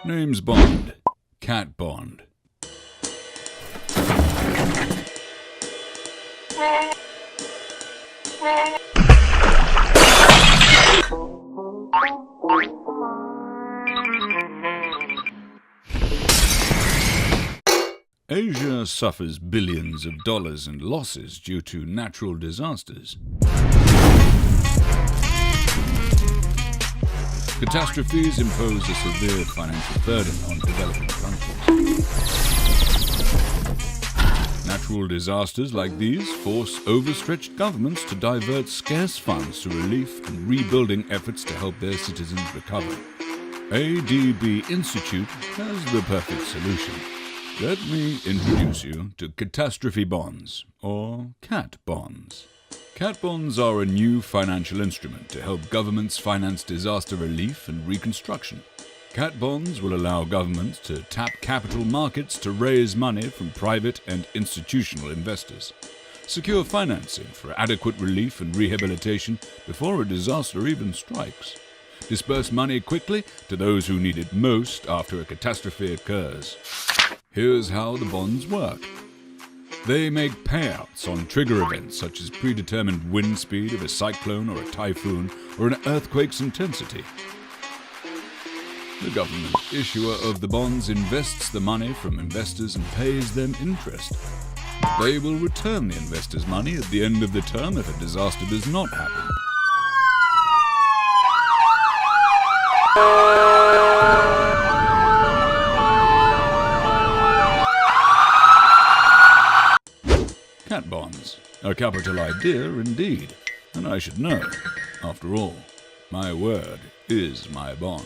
Name's Bond. Cat Bond. Asia suffers billions of dollars in losses due to natural disasters. Catastrophes impose a severe financial burden on developing countries. Natural disasters like these force overstretched governments to divert scarce funds to relief and rebuilding efforts to help their citizens recover. ADB Institute has the perfect solution. Let me introduce you to Catastrophe bonds, or CAT bonds. CAT bonds are a new financial instrument to help governments finance disaster relief and reconstruction. CAT bonds will allow governments to tap capital markets to raise money from private and institutional investors, secure financing for adequate relief and rehabilitation before a disaster even strikes, disperse money quickly to those who need it most after a catastrophe occurs. Here's how the bonds work. They make payouts on trigger events such as predetermined wind speed of a cyclone or a typhoon or an earthquake's intensity. The government issuer of the bonds invests the money from investors and pays them interest. They will return the investors' money at the end of the term if a disaster does not happen. Cat bonds. A capital idea indeed, and I should know. After all, my word is my bond.